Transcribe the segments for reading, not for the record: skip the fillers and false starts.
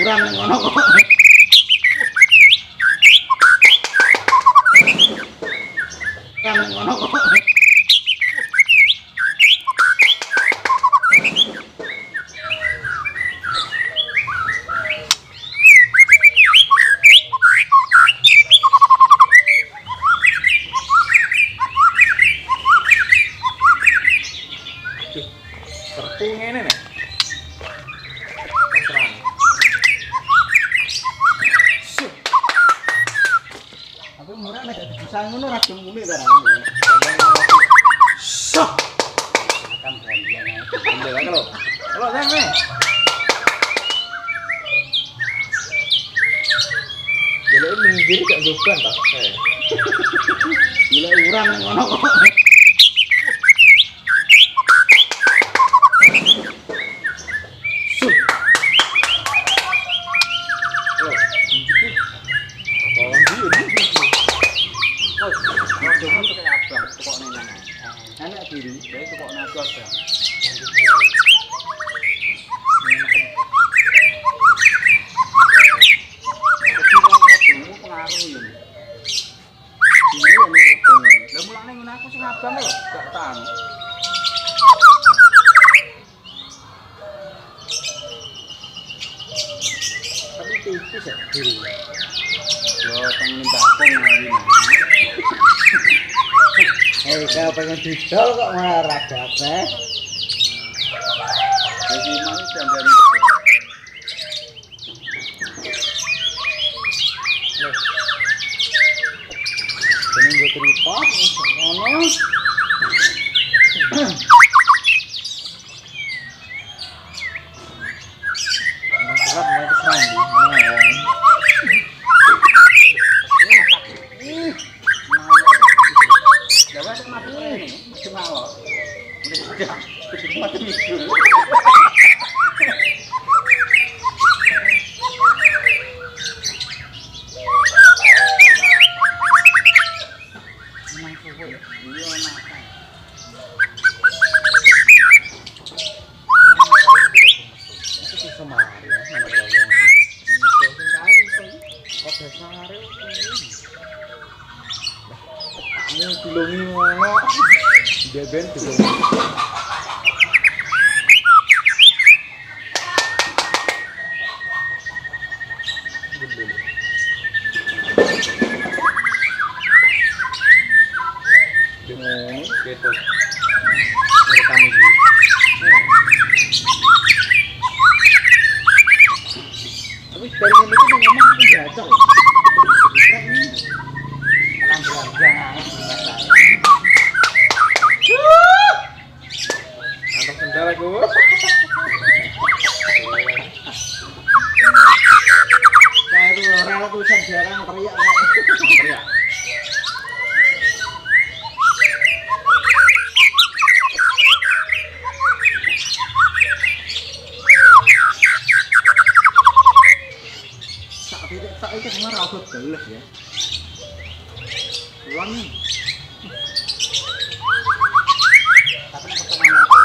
ukuran ngono kok. Kan ngono kok. Pertu ngene nek. Aku murah nek bisa ngono ra gemune ta. Sok. Akan gantian ae. Ambil aja lo. Kalau saya nih. Jadi minggir gak beban tak? Gila ukuran ngono kok. Anak diri, saya tukok nagot ya. Pengaruh ya. Ini yang ngobong. Lah mulane ngene aku sing abang lho, gak tahan. Tapi tipis ya diri. Yo pengen bakong ngene. Kau pengen didol kok malah raga teh. Jadi mana jam-jam itu? Ini gue tripod, ngono. Berat mulai keserang mati mikir. Dilongi ngono. Deben dilongi. Dengan gitu. Merekam ini. Tapi dari ini tuh ngomong jatuh. Alam jangan anak sendal aku. Kayak itu orang tulisan jarang teriak. Teriak. Tak itu sebenarnya aku teles ya. Ulang nih. Tapi pertanyaan aku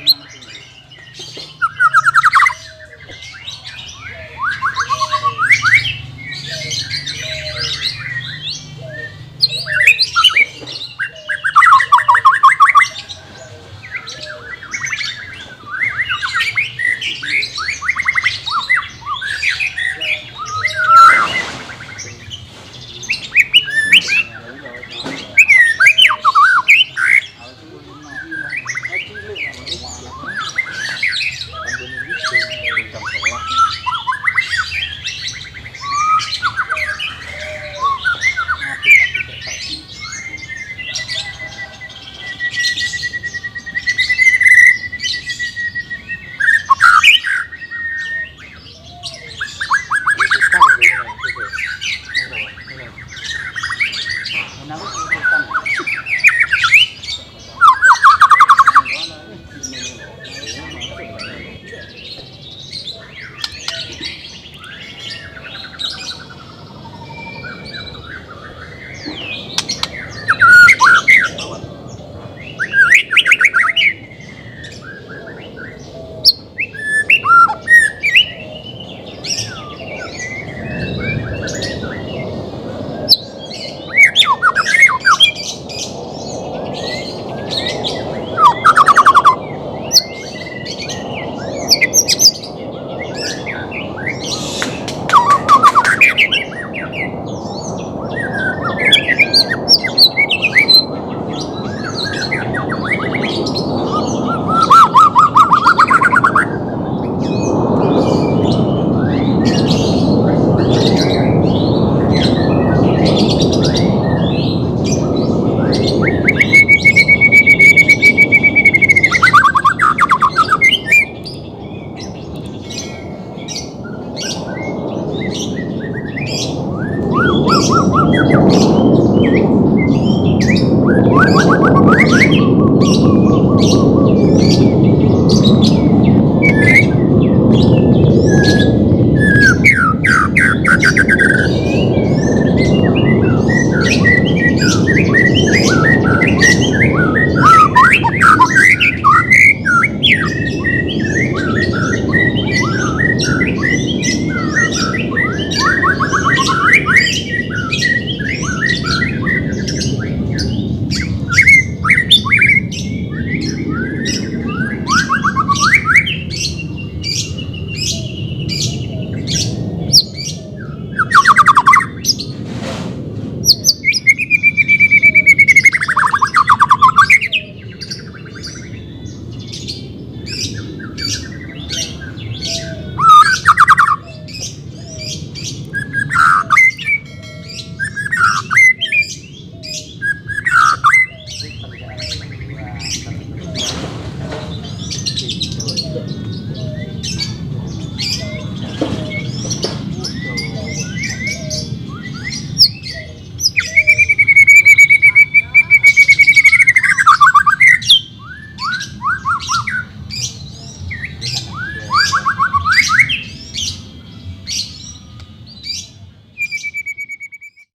nama